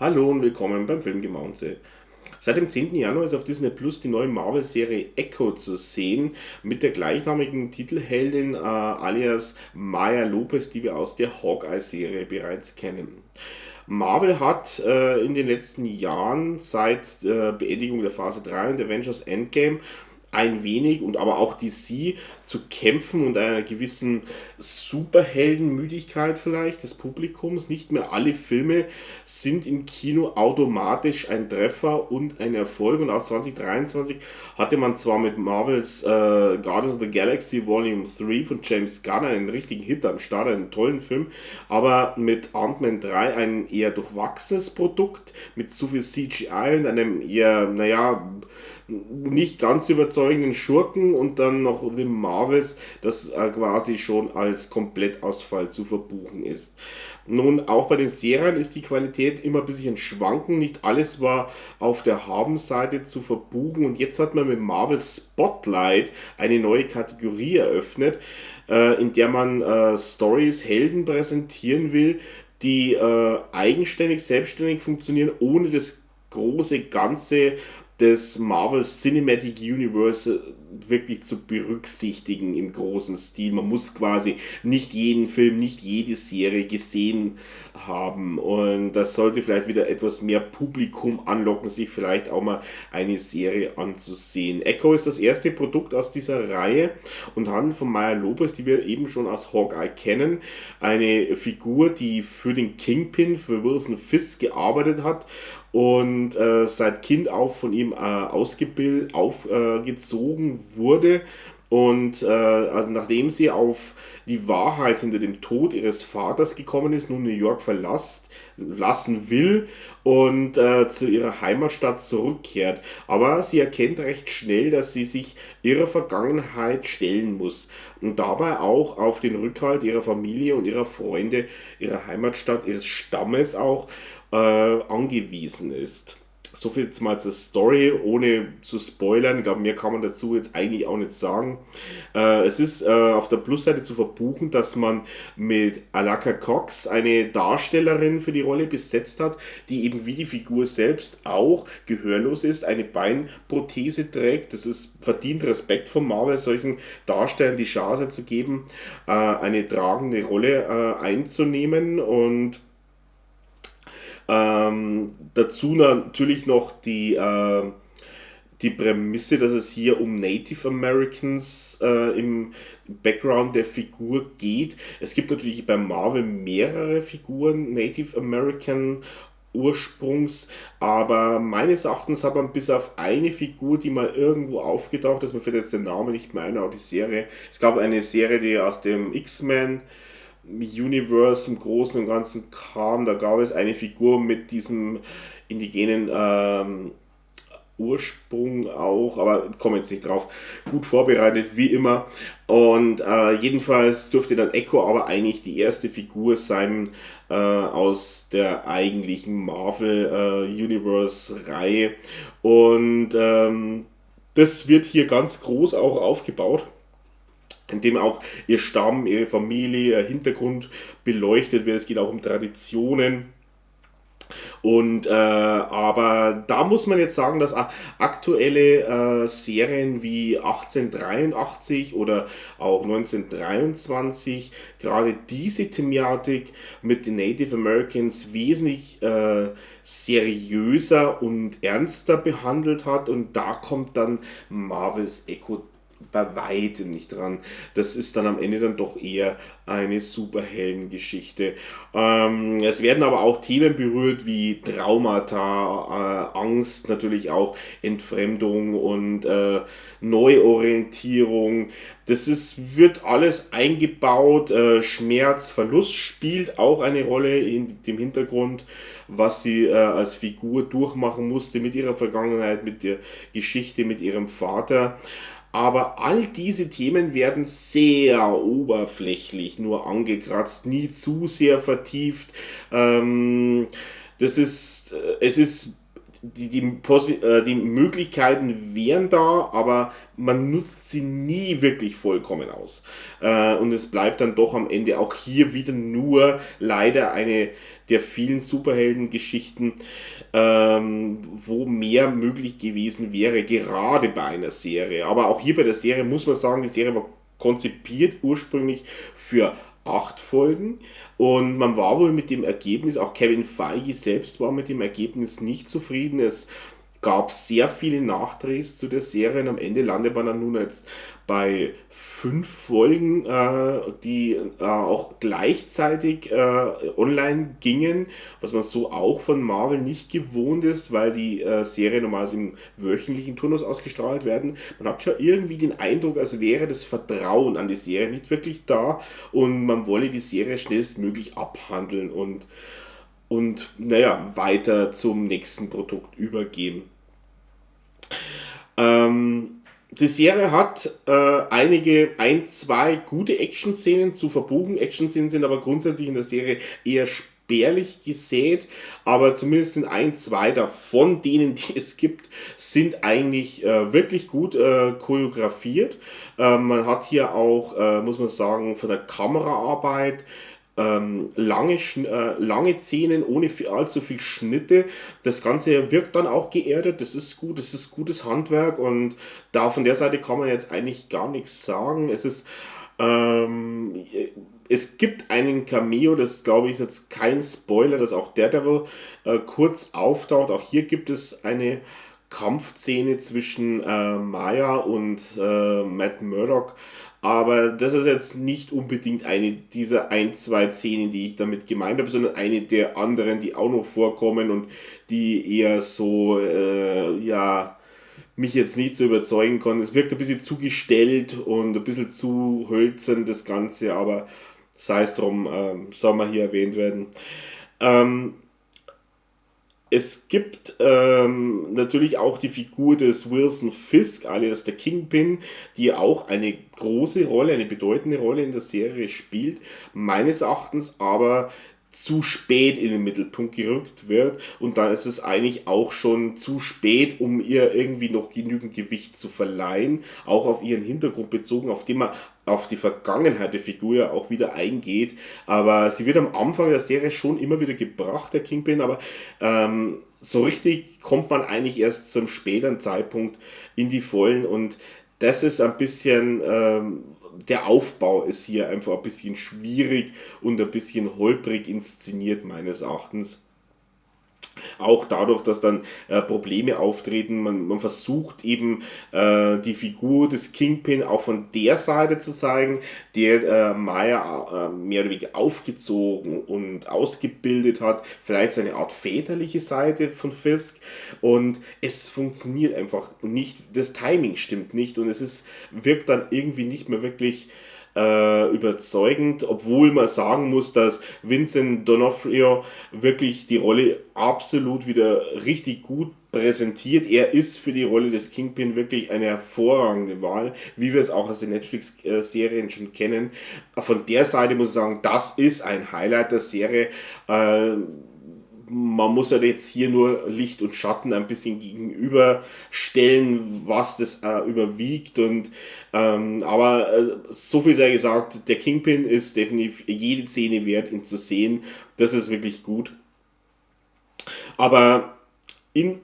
Hallo und willkommen beim Filmgemaunze. Seit dem 10. Januar ist auf Disney Plus die neue Marvel-Serie Echo zu sehen, mit der gleichnamigen Titelheldin alias Maya Lopez, die wir aus der Hawkeye-Serie bereits kennen. Marvel hat in den letzten Jahren seit Beendigung der Phase 3 und Avengers Endgame ein wenig und aber auch DC zu kämpfen und einer gewissen Superheldenmüdigkeit vielleicht des Publikums. Nicht mehr alle Filme sind im Kino automatisch ein Treffer und ein Erfolg. Und auch 2023 hatte man zwar mit Marvels Guardians of the Galaxy Volume 3 von James Gunn einen richtigen Hit am Start, einen tollen Film, aber mit Ant-Man 3 ein eher durchwachsenes Produkt mit zu viel CGI und einem eher, naja, nicht ganz überzeugenden Schurken und dann noch The Marvels, das quasi schon als Komplettausfall zu verbuchen ist. Nun, auch bei den Serien ist die Qualität immer ein bisschen schwanken. Nicht alles war auf der Habenseite zu verbuchen. Und jetzt hat man mit Marvel Spotlight eine neue Kategorie eröffnet, in der man Stories, Helden präsentieren will, die eigenständig, selbstständig funktionieren, ohne das große Ganze des Marvel Cinematic Universe wirklich zu berücksichtigen im großen Stil. Man muss quasi nicht jeden Film, nicht jede Serie gesehen haben und das sollte vielleicht wieder etwas mehr Publikum anlocken, sich vielleicht auch mal eine Serie anzusehen. Echo ist das erste Produkt aus dieser Reihe und handelt von Maya Lopez, die wir eben schon aus Hawkeye kennen. Eine Figur, die für den Kingpin, für Wilson Fisk gearbeitet hat und seit Kind auf von ihm ausgebildet, aufgezogen wurde. Und also nachdem sie auf die Wahrheit hinter dem Tod ihres Vaters gekommen ist, nun New York lassen will und zu ihrer Heimatstadt zurückkehrt. Aber sie erkennt recht schnell, dass sie sich ihrer Vergangenheit stellen muss und dabei auch auf den Rückhalt ihrer Familie und ihrer Freunde, ihrer Heimatstadt, ihres Stammes auch angewiesen ist. So viel jetzt mal zur Story, ohne zu spoilern. Ich glaube, mehr kann man dazu jetzt eigentlich auch nicht sagen. Es ist auf der Plusseite zu verbuchen, dass man mit Alaka Cox eine Darstellerin für die Rolle besetzt hat, die eben wie die Figur selbst auch gehörlos ist, eine Beinprothese trägt. Das ist verdient Respekt von Marvel, solchen Darstellern die Chance zu geben, eine tragende Rolle einzunehmen und dazu natürlich noch die Prämisse, dass es hier um Native Americans im Background der Figur geht. Es gibt natürlich bei Marvel mehrere Figuren Native American Ursprungs, aber meines Erachtens hat man bis auf eine Figur, die mal irgendwo aufgetaucht ist, mir fällt jetzt der Name nicht mehr ein, auch die Serie. Es gab eine Serie, die aus dem X-Men Universe im Großen und Ganzen kam. Da gab es eine Figur mit diesem indigenen Ursprung auch, aber ich komme jetzt nicht drauf. Gut vorbereitet, wie immer. Und jedenfalls durfte dann Echo aber eigentlich die erste Figur sein aus der eigentlichen Marvel Universe Reihe. Und das wird hier ganz groß auch aufgebaut, indem auch ihr Stamm, ihre Familie, ihr Hintergrund beleuchtet wird. Es geht auch um Traditionen. Und aber da muss man jetzt sagen, dass aktuelle Serien wie 1883 oder auch 1923 gerade diese Thematik mit den Native Americans wesentlich seriöser und ernster behandelt hat. Und da kommt dann Marvels Echo bei weitem nicht dran. Das ist dann am Ende dann doch eher eine Superheldengeschichte. Es werden aber auch Themen berührt wie Traumata, Angst, natürlich auch Entfremdung und Neuorientierung. Wird alles eingebaut. Schmerz, Verlust spielt auch eine Rolle in dem Hintergrund, was sie als Figur durchmachen musste mit ihrer Vergangenheit, mit der Geschichte, mit ihrem Vater. Aber all diese Themen werden sehr oberflächlich nur angekratzt, nie zu sehr vertieft. Es ist die Möglichkeiten wären da, aber man nutzt sie nie wirklich vollkommen aus. Und es bleibt dann doch am Ende auch hier wieder nur leider eine der vielen Superheldengeschichten, wo mehr möglich gewesen wäre, gerade bei einer Serie. Aber auch hier bei der Serie muss man sagen, die Serie war konzipiert ursprünglich für 8 Folgen und man war wohl mit dem Ergebnis, auch Kevin Feige selbst war mit dem Ergebnis nicht zufrieden. Es gab sehr viele Nachdrehs zu der Serie und am Ende landet man dann nun jetzt bei 5 Folgen, die auch gleichzeitig online gingen, was man so auch von Marvel nicht gewohnt ist, weil die Serie normalerweise im wöchentlichen Turnus ausgestrahlt werden. Man hat schon irgendwie den Eindruck, als wäre das Vertrauen an die Serie nicht wirklich da und man wolle die Serie schnellstmöglich abhandeln und naja, weiter zum nächsten Produkt übergeben. Die Serie hat zwei gute Action-Szenen zu verbuchen. Action-Szenen sind aber grundsätzlich in der Serie eher spärlich gesät, aber zumindest sind zwei davon, denen, die es gibt, sind eigentlich wirklich gut choreografiert. Man hat hier auch, muss man sagen, von der Kameraarbeit lange Szenen ohne allzu viel Schnitte. Das Ganze wirkt dann auch geerdet, das ist gut, das ist gutes Handwerk und da von der Seite kann man jetzt eigentlich gar nichts sagen. Ähm, es gibt einen Cameo, das glaube ich ist jetzt kein Spoiler, dass auch Daredevil kurz auftaucht. Auch hier gibt es eine Kampfszene zwischen Maya und Matt Murdock. Aber das ist jetzt nicht unbedingt eine dieser zwei Szenen, die ich damit gemeint habe, sondern eine der anderen, die auch noch vorkommen und die eher so, ja, mich jetzt nicht so überzeugen konnten. Es wirkt ein bisschen zu gestellt und ein bisschen zu hölzern, das Ganze, aber sei es drum, soll mal hier erwähnt werden. Ähm, Es gibt natürlich auch die Figur des Wilson Fisk, alias der Kingpin, die auch eine große Rolle, eine bedeutende Rolle in der Serie spielt, meines Erachtens aber zu spät in den Mittelpunkt gerückt wird und dann ist es eigentlich auch schon zu spät, um ihr irgendwie noch genügend Gewicht zu verleihen, auch auf ihren Hintergrund bezogen, auf den man auf die Vergangenheit der Figur ja auch wieder eingeht, aber sie wird am Anfang der Serie schon immer wieder gebracht, der Kingpin, aber so richtig kommt man eigentlich erst zum späteren Zeitpunkt in die Vollen und das ist ein bisschen, der Aufbau ist hier einfach ein bisschen schwierig und ein bisschen holprig inszeniert meines Erachtens. Auch dadurch, dass dann Probleme auftreten. Man versucht eben die Figur des Kingpin auch von der Seite zu zeigen, der Maya mehr oder weniger aufgezogen und ausgebildet hat. Vielleicht seine Art väterliche Seite von Fisk. Und es funktioniert einfach nicht. Das Timing stimmt nicht und wirkt dann irgendwie nicht mehr wirklich überzeugend, obwohl man sagen muss, dass Vincent D'Onofrio wirklich die Rolle absolut wieder richtig gut präsentiert. Er ist für die Rolle des Kingpin wirklich eine hervorragende Wahl, wie wir es auch aus den Netflix-Serien schon kennen. Von der Seite muss ich sagen, das ist ein Highlight der Serie. Man muss halt jetzt hier nur Licht und Schatten ein bisschen gegenüberstellen, was das überwiegt und aber so viel sei gesagt, der Kingpin ist definitiv jede Szene wert, ihn zu sehen. Das ist wirklich gut. Aber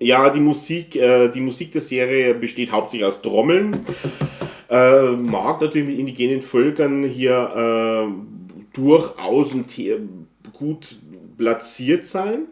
ja, die Musik der Serie besteht hauptsächlich aus Trommeln. Mag natürlich mit indigenen Völkern hier durchaus gut platziert sein.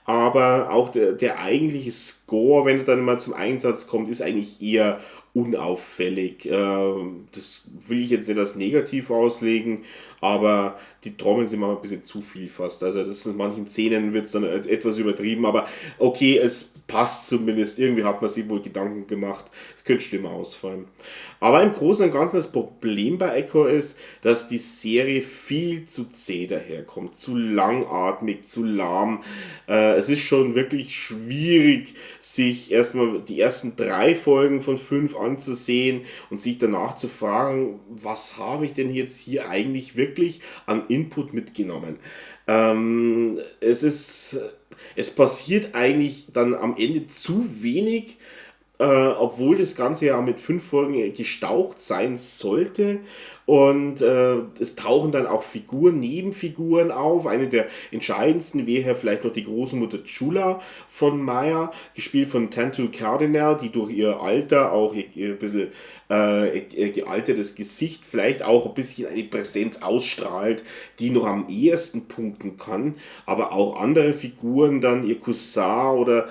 Aber auch der eigentliche Score, wenn er dann mal zum Einsatz kommt, ist eigentlich eher unauffällig. Das will ich jetzt nicht als negativ auslegen, aber die Trommeln sind manchmal ein bisschen zu viel fast. Also das ist in manchen Szenen wird es dann etwas übertrieben, aber okay, es passt zumindest. Irgendwie hat man sich wohl Gedanken gemacht. Es könnte schlimmer ausfallen. Aber im Großen und Ganzen das Problem bei Echo ist, dass die Serie viel zu zäh daherkommt, zu langatmig, zu lahm. Es ist schon wirklich schwierig, sich erstmal die ersten 3 Folgen von 5 anzusehen und sich danach zu fragen, was habe ich denn jetzt hier eigentlich wirklich an Input mitgenommen. Es passiert eigentlich dann am Ende zu wenig, obwohl das Ganze ja mit 5 Folgen gestaucht sein sollte. Und es tauchen dann auch Nebenfiguren auf. Eine der entscheidendsten wäre hier vielleicht noch die Großmutter Chula von Maya, gespielt von Tantu Cardinal, die durch ihr Alter, auch ihr bisschen ihr gealtertes Gesicht, vielleicht auch ein bisschen eine Präsenz ausstrahlt, die noch am ehesten punkten kann. Aber auch andere Figuren, dann ihr Cousin oder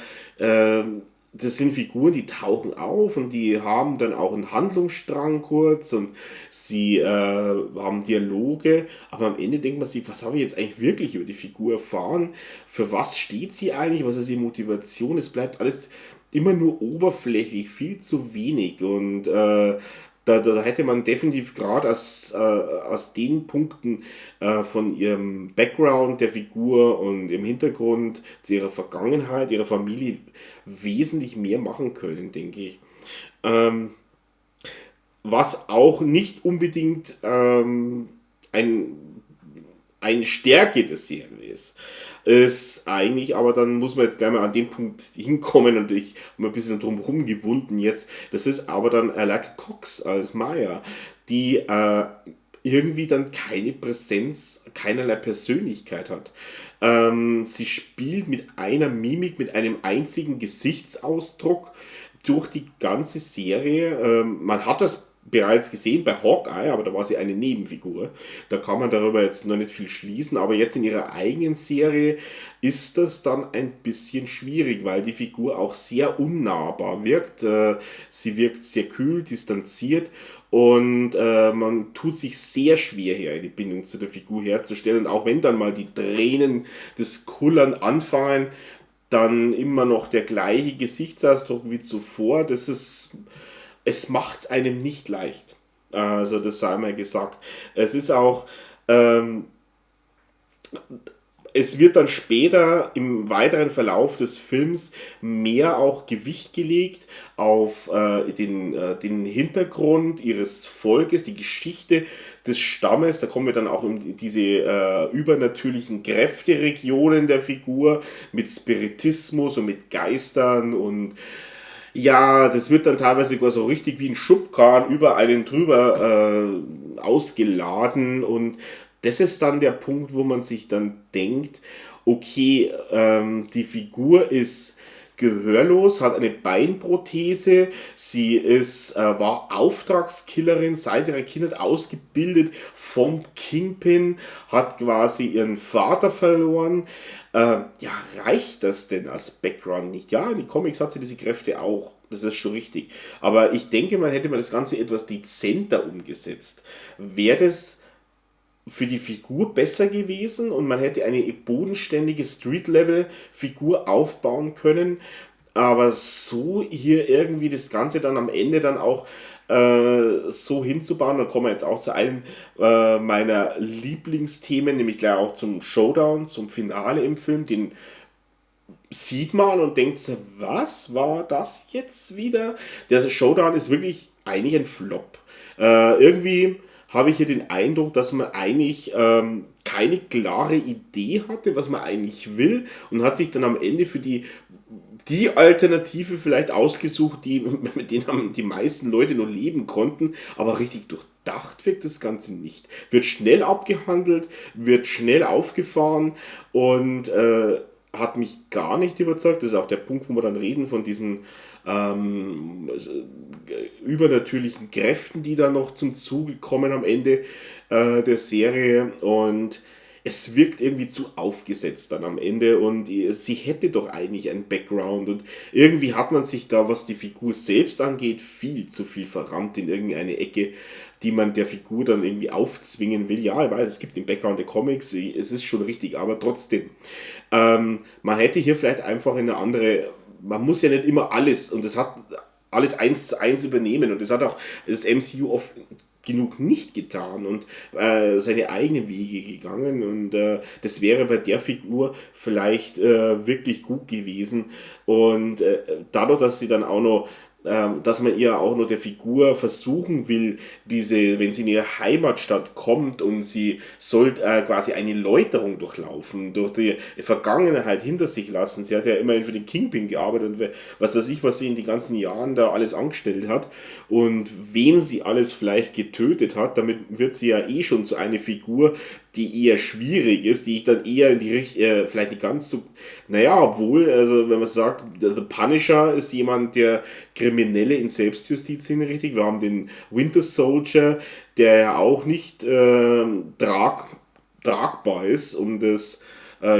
das sind Figuren, die tauchen auf und die haben dann auch einen Handlungsstrang kurz und sie haben Dialoge, aber am Ende denkt man sich, was habe ich jetzt eigentlich wirklich über die Figur erfahren? Für was steht sie eigentlich? Was ist ihre Motivation? Es bleibt alles immer nur oberflächlich, viel zu wenig und da hätte man definitiv gerade aus den Punkten von ihrem Background der Figur und im Hintergrund zu ihrer Vergangenheit, ihrer Familie wesentlich mehr machen können, denke ich. Ähm, Was auch nicht unbedingt ein, eine Stärke der Serie ist eigentlich, aber dann muss man jetzt gleich mal an den Punkt hinkommen und ich habe ein bisschen drum herum gewunden jetzt. Das ist aber dann Alec Cox als Maya, die irgendwie dann keine Präsenz, keinerlei Persönlichkeit hat. Sie spielt mit einer Mimik, mit einem einzigen Gesichtsausdruck durch die ganze Serie. Man hat das bereits gesehen bei Hawkeye, aber da war sie eine Nebenfigur. Da kann man darüber jetzt noch nicht viel schließen, aber jetzt in ihrer eigenen Serie ist das dann ein bisschen schwierig, weil die Figur auch sehr unnahbar wirkt. Sie wirkt sehr kühl, distanziert und man tut sich sehr schwer, hier eine Bindung zu der Figur herzustellen. Und auch wenn dann mal die Tränen des Kullern anfangen, dann immer noch der gleiche Gesichtsausdruck wie zuvor. Es macht es einem nicht leicht. Also das sei mal gesagt. Es ist auch, ähm, es wird dann später im weiteren Verlauf des Films mehr auch Gewicht gelegt auf den Hintergrund ihres Volkes, die Geschichte des Stammes. Da kommen wir dann auch in diese übernatürlichen Kräfteregionen der Figur mit Spiritismus und mit Geistern und ja, das wird dann teilweise sogar so richtig wie ein Schubkarren über einen drüber ausgeladen und das ist dann der Punkt, wo man sich dann denkt, okay, die Figur ist gehörlos, hat eine Beinprothese, war Auftragskillerin seit ihrer Kindheit ausgebildet vom Kingpin, hat quasi ihren Vater verloren. Ja, reicht das denn als Background nicht? Ja, in den Comics hat sie diese Kräfte auch. Das ist schon richtig. Aber ich denke, man hätte mal das Ganze etwas dezenter umgesetzt. Wäre das für die Figur besser gewesen und man hätte eine bodenständige Street-Level-Figur aufbauen können, aber so hier irgendwie das Ganze dann am Ende dann auch so hinzubauen, dann kommen wir jetzt auch zu einem meiner Lieblingsthemen, nämlich gleich auch zum Showdown, zum Finale im Film, den sieht man und denkt so, was war das jetzt wieder? Der Showdown ist wirklich eigentlich ein Flop. Irgendwie habe ich hier den Eindruck, dass man eigentlich keine klare Idee hatte, was man eigentlich will und hat sich dann am Ende für die Alternative vielleicht ausgesucht, mit denen haben die meisten Leute nur leben konnten, aber richtig durchdacht wirkt das Ganze nicht. Wird schnell abgehandelt, wird schnell aufgefahren und hat mich gar nicht überzeugt. Das ist auch der Punkt, wo wir dann reden von diesen übernatürlichen Kräften, die da noch zum Zuge kommen am Ende der Serie und es wirkt irgendwie zu aufgesetzt dann am Ende und sie hätte doch eigentlich einen Background und irgendwie hat man sich da, was die Figur selbst angeht, viel zu viel verrannt in irgendeine Ecke, die man der Figur dann irgendwie aufzwingen will. Ja, ich weiß, es gibt den Background der Comics, es ist schon richtig, aber trotzdem, man hätte hier vielleicht einfach eine andere, man muss ja nicht immer alles und es hat alles eins zu eins übernehmen und das hat auch das MCU oft genug nicht getan und seine eigenen Wege gegangen und das wäre bei der Figur vielleicht wirklich gut gewesen und dadurch, dass sie dann auch noch dass man ihr auch nur der Figur versuchen will, wenn sie in ihre Heimatstadt kommt und sie soll quasi eine Läuterung durchlaufen, durch die Vergangenheit hinter sich lassen. Sie hat ja immerhin für den Kingpin gearbeitet und was weiß ich, was sie in den ganzen Jahren da alles angestellt hat und wen sie alles vielleicht getötet hat. Damit wird sie ja eh schon zu einer Figur, die eher schwierig ist, die ich dann eher in die Richtung, vielleicht nicht ganz so, naja, obwohl, also wenn man sagt, The Punisher ist jemand, der Kriminelle in Selbstjustiz hinrichtet. Wir haben den Winter Soldier, der ja auch nicht tragbar ist, um das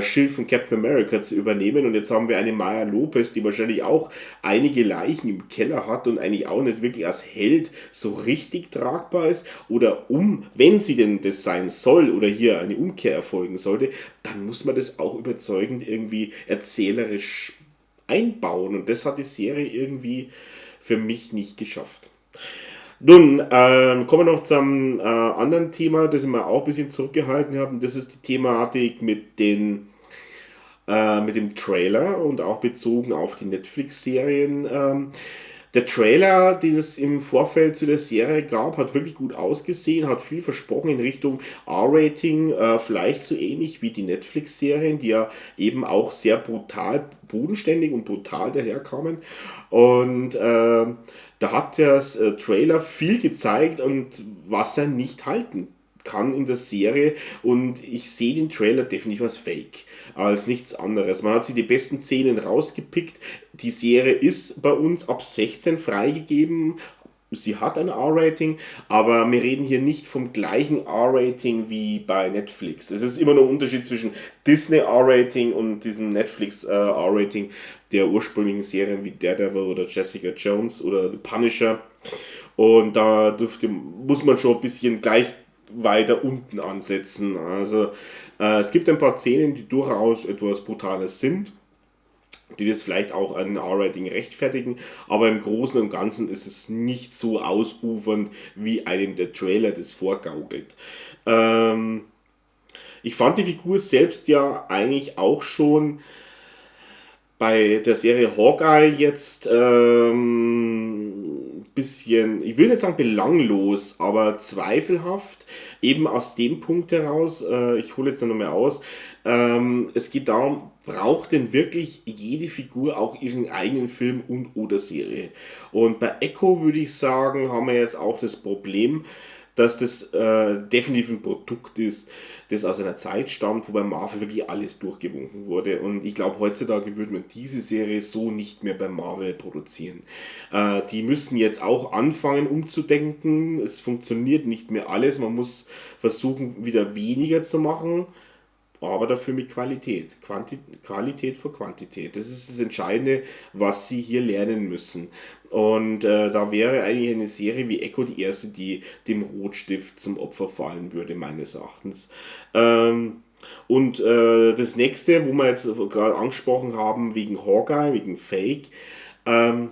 Schild von Captain America zu übernehmen. Und jetzt haben wir eine Maya Lopez, die wahrscheinlich auch einige Leichen im Keller hat und eigentlich auch nicht wirklich als Held so richtig tragbar ist. Oder wenn sie denn das sein soll oder hier eine Umkehr erfolgen sollte, dann muss man das auch überzeugend irgendwie erzählerisch einbauen. Und das hat die Serie irgendwie für mich nicht geschafft. Nun, kommen wir noch zum anderen Thema, das ich mir auch ein bisschen zurückgehalten habe. Und das ist die Thematik mit dem Trailer und auch bezogen auf die Netflix-Serien. Der Trailer, den es im Vorfeld zu der Serie gab, hat wirklich gut ausgesehen, hat viel versprochen in Richtung R-Rating, vielleicht so ähnlich wie die Netflix-Serien, die ja eben auch sehr brutal, bodenständig und brutal daherkamen. Und da hat der Trailer viel gezeigt und was er nicht halten kann in der Serie, und ich sehe den Trailer definitiv als Fake, als nichts anderes. Man hat sich die besten Szenen rausgepickt. Die Serie ist bei uns ab 16 freigegeben. Sie hat ein R-Rating, aber wir reden hier nicht vom gleichen R-Rating wie bei Netflix. Es ist immer noch ein Unterschied zwischen Disney R-Rating und diesem Netflix R-Rating der ursprünglichen Serien wie Daredevil oder Jessica Jones oder The Punisher. Und da muss man schon ein bisschen gleich weiter unten ansetzen. Also es gibt ein paar Szenen, die durchaus etwas Brutales sind, die das vielleicht auch ein R-Rating rechtfertigen, aber im Großen und Ganzen ist es nicht so ausufernd, wie einem der Trailer das vorgaukelt. Ich fand die Figur selbst ja eigentlich auch schon bei der Serie Hawkeye jetzt bisschen, ich will nicht sagen belanglos, aber zweifelhaft, eben aus dem Punkt heraus, ich hole jetzt noch mehr aus, es geht darum, braucht denn wirklich jede Figur auch ihren eigenen Film und oder Serie? Und bei Echo würde ich sagen, haben wir jetzt auch das Problem, dass das definitiv ein Produkt ist, das aus einer Zeit stammt, wo bei Marvel wirklich alles durchgewunken wurde. Und ich glaube, heutzutage würde man diese Serie so nicht mehr bei Marvel produzieren. Die müssen jetzt auch anfangen umzudenken. Es funktioniert nicht mehr alles. Man muss versuchen, wieder weniger zu machen, aber dafür mit Qualität. Qualität vor Quantität. Das ist das Entscheidende, was sie hier lernen müssen. Und da wäre eigentlich eine Serie wie Echo die erste, die dem Rotstift zum Opfer fallen würde, meines Erachtens. Und das nächste, wo wir jetzt gerade angesprochen haben, wegen Hawkeye, wegen Fake, ähm,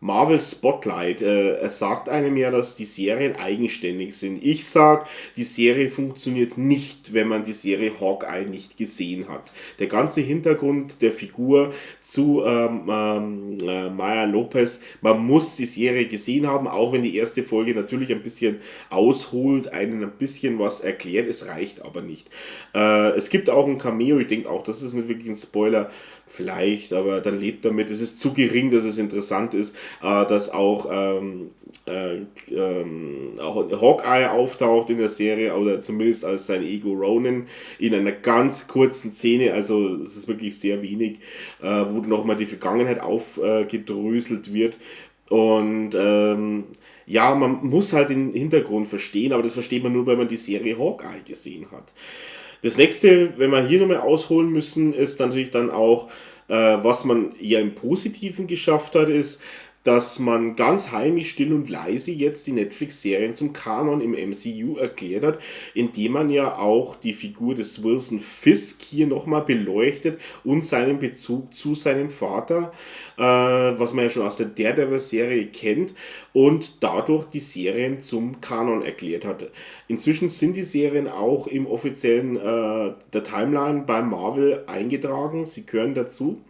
Marvel Spotlight. Er sagt einem ja, dass die Serien eigenständig sind. Ich sag, die Serie funktioniert nicht, wenn man die Serie Hawkeye nicht gesehen hat. Der ganze Hintergrund der Figur zu Maya Lopez, man muss die Serie gesehen haben, auch wenn die erste Folge natürlich ein bisschen ausholt, einen ein bisschen was erklärt, es reicht aber nicht. Es gibt auch ein Cameo, ich denke auch, das ist nicht wirklich ein Spoiler, vielleicht, aber dann lebt damit. Es ist zu gering, dass es interessant ist, dass auch Hawkeye auftaucht in der Serie, oder zumindest als sein Ego Ronin in einer ganz kurzen Szene, also es ist wirklich sehr wenig, wo nochmal die Vergangenheit aufgedröselt wird. Und ja, man muss halt den Hintergrund verstehen, aber das versteht man nur, wenn man die Serie Hawkeye gesehen hat. Das nächste, wenn wir hier nochmal ausholen müssen, ist natürlich dann auch, was man eher im Positiven geschafft hat, ist, dass man ganz heimlich, still und leise jetzt die Netflix-Serien zum Kanon im MCU erklärt hat, indem man ja auch die Figur des Wilson Fisk hier nochmal beleuchtet und seinen Bezug zu seinem Vater, was man ja schon aus der Daredevil-Serie kennt, und dadurch die Serien zum Kanon erklärt hat. Inzwischen sind die Serien auch im offiziellen der Timeline bei Marvel eingetragen, sie gehören dazu.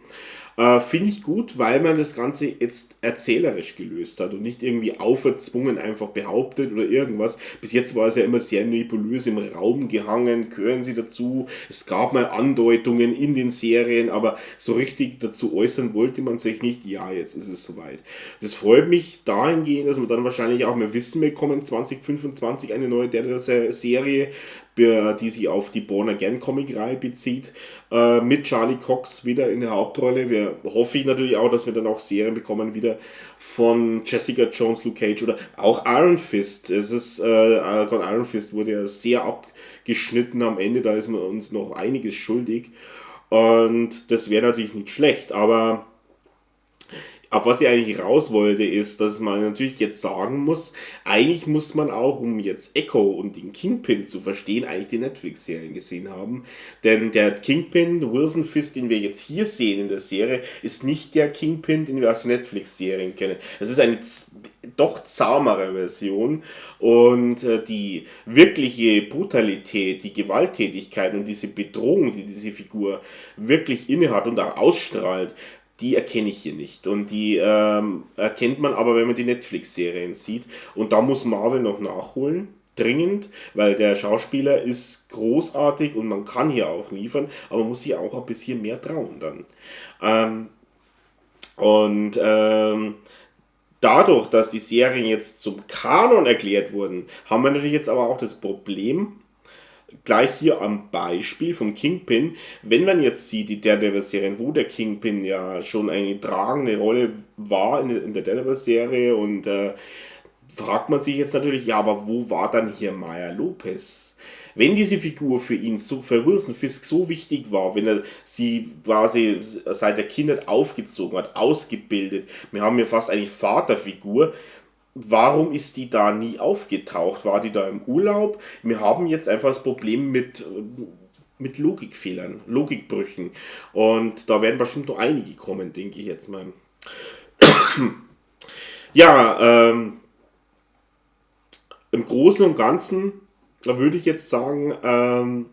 Finde ich gut, weil man das Ganze jetzt erzählerisch gelöst hat und nicht irgendwie auferzwungen einfach behauptet oder irgendwas. Bis jetzt war es ja immer sehr nebulös im Raum gehangen, gehören sie dazu. Es gab mal Andeutungen in den Serien, aber so richtig dazu äußern wollte man sich nicht. Ja, jetzt ist es soweit. Das freut mich dahingehend, dass wir dann wahrscheinlich auch mehr Wissen bekommen. 2025 eine neue Daredevil-Serie, die sich auf die Born Again Comic-Reihe bezieht, mit Charlie Cox wieder in der Hauptrolle. Wir hoffe ich natürlich auch, dass wir dann auch Serien bekommen wieder von Jessica Jones, Luke Cage oder auch Iron Fist. Es ist gerade Iron Fist wurde ja sehr abgeschnitten am Ende, da ist man uns noch einiges schuldig und das wäre natürlich nicht schlecht, aber auf was ich eigentlich raus wollte, ist, dass man natürlich jetzt sagen muss, eigentlich muss man auch, um jetzt Echo und den Kingpin zu verstehen, eigentlich die Netflix-Serien gesehen haben. Denn der Kingpin, Wilson Fisk, den wir jetzt hier sehen in der Serie, ist nicht der Kingpin, den wir aus den Netflix-Serien kennen. Es ist eine doch zahmere Version und die wirkliche Brutalität, die Gewalttätigkeit und diese Bedrohung, die diese Figur wirklich innehat und auch ausstrahlt, die erkenne ich hier nicht. Und die erkennt man aber, wenn man die Netflix-Serien sieht. Und da muss Marvel noch nachholen, dringend, weil der Schauspieler ist großartig und man kann hier auch liefern, aber man muss sich auch ein bisschen mehr trauen dann. Ähm, und dadurch, dass die Serien jetzt zum Kanon erklärt wurden, haben wir natürlich jetzt aber auch das Problem, gleich hier am Beispiel vom Kingpin, wenn man jetzt sieht, die Daredevil-Serien, wo der Kingpin ja schon eine tragende Rolle war in der Daredevil-Serie und fragt man sich jetzt natürlich, ja, aber wo war dann hier Maya Lopez? Wenn diese Figur für ihn, so für Wilson Fisk so wichtig war, wenn er sie quasi seit der Kindheit aufgezogen hat, ausgebildet, wir haben hier fast eine Vaterfigur, warum ist die da nie aufgetaucht? War die da im Urlaub? Wir haben jetzt einfach das Problem mit Logikfehlern, Logikbrüchen. Und da werden bestimmt noch einige kommen, denke ich jetzt mal. Ja, im Großen und Ganzen, da würde ich jetzt sagen,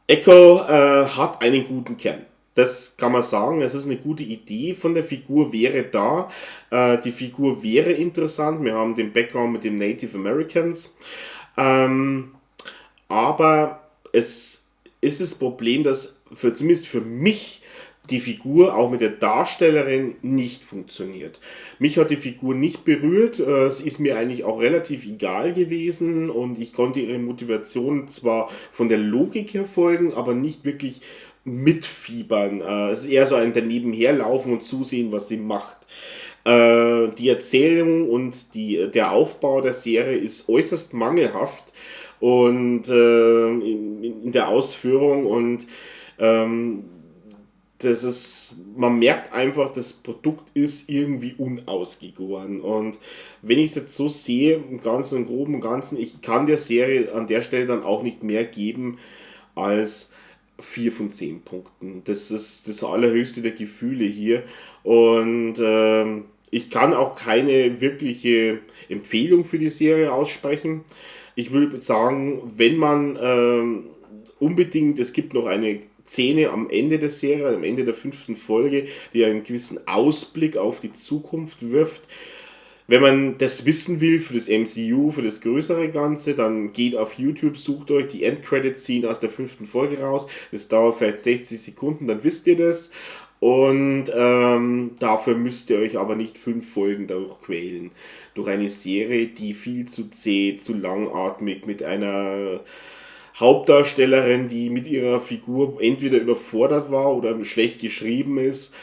Echo hat einen guten Kern. Das kann man sagen, es ist eine gute Idee von der Figur, wäre da. Die Figur wäre interessant. Wir haben den Background mit den Native Americans. Aber es ist das Problem, dass zumindest für mich die Figur auch mit der Darstellerin nicht funktioniert. Mich hat die Figur nicht berührt, es ist mir eigentlich auch relativ egal gewesen und ich konnte ihre Motivation zwar von der Logik her folgen, aber nicht wirklich mitfiebern. Es ist eher so ein daneben herlaufen und zusehen, was sie macht. Die Erzählung und der Aufbau der Serie ist äußerst mangelhaft und in der Ausführung und man merkt einfach, das Produkt ist irgendwie unausgegoren. Und wenn ich es jetzt so sehe, im Ganzen, im Groben und Ganzen, ich kann der Serie an der Stelle dann auch nicht mehr geben als 4 von 10 Punkten. Das ist das allerhöchste der Gefühle hier. Und ich kann auch keine wirkliche Empfehlung für die Serie aussprechen. Ich würde sagen, wenn man unbedingt, es gibt noch eine Szene am Ende der Serie, am Ende der 5. Folge, die einen gewissen Ausblick auf die Zukunft wirft. Wenn man das wissen will für das MCU, für das größere Ganze, dann geht auf YouTube, sucht euch die Endcredit-Scene aus der 5. Folge raus. Das dauert vielleicht 60 Sekunden, dann wisst ihr das. Und dafür müsst ihr euch aber nicht 5 Folgen durchquälen. Durch eine Serie, die viel zu zäh, zu langatmig, mit einer Hauptdarstellerin, die mit ihrer Figur entweder überfordert war oder schlecht geschrieben ist.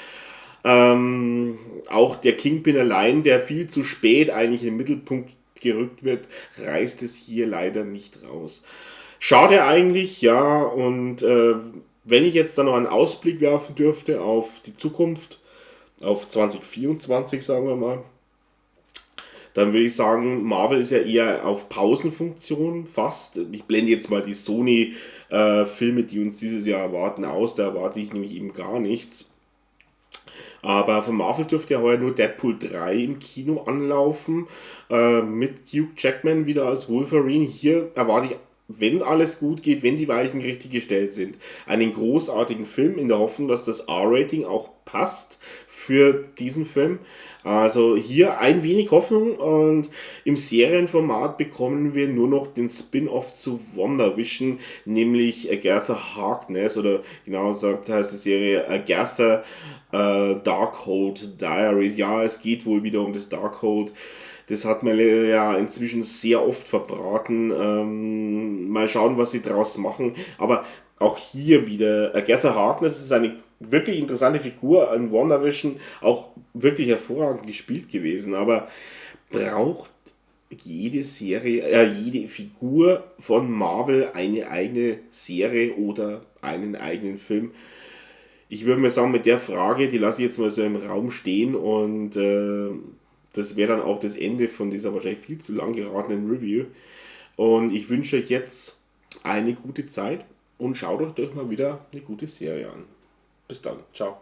Auch der Kingpin allein, der viel zu spät eigentlich im Mittelpunkt gerückt wird, reißt es hier leider nicht raus. Schade eigentlich, ja, und wenn ich jetzt dann noch einen Ausblick werfen dürfte auf die Zukunft, auf 2024 sagen wir mal, dann würde ich sagen, Marvel ist ja eher auf Pausenfunktion fast. Ich blende jetzt mal die Sony-Filme, die uns dieses Jahr erwarten, aus. Da erwarte ich nämlich eben gar nichts. Aber von Marvel dürfte ja heuer nur Deadpool 3 im Kino anlaufen. Mit Hugh Jackman wieder als Wolverine. Hier erwarte ich wenn alles gut geht, wenn die Weichen richtig gestellt sind, einen großartigen Film in der Hoffnung, dass das R-Rating auch passt für diesen Film. Also hier ein wenig Hoffnung und im Serienformat bekommen wir nur noch den Spin-off zu WandaVision, nämlich Agatha Harkness oder genau gesagt heißt die Serie Agatha Darkhold Diaries. Ja, es geht wohl wieder um das Darkhold. Das hat man ja inzwischen sehr oft verbraten. Mal schauen, was sie draus machen. Aber auch hier wieder, Agatha Harkness ist eine wirklich interessante Figur in WandaVision, auch wirklich hervorragend gespielt gewesen. Aber braucht jede Serie, jede Figur von Marvel eine eigene Serie oder einen eigenen Film? Ich würde mal sagen, mit der Frage, die lasse ich jetzt mal so im Raum stehen und das wäre dann auch das Ende von dieser wahrscheinlich viel zu lang geratenen Review. Und ich wünsche euch jetzt eine gute Zeit und schaut euch doch mal wieder eine gute Serie an. Bis dann. Ciao.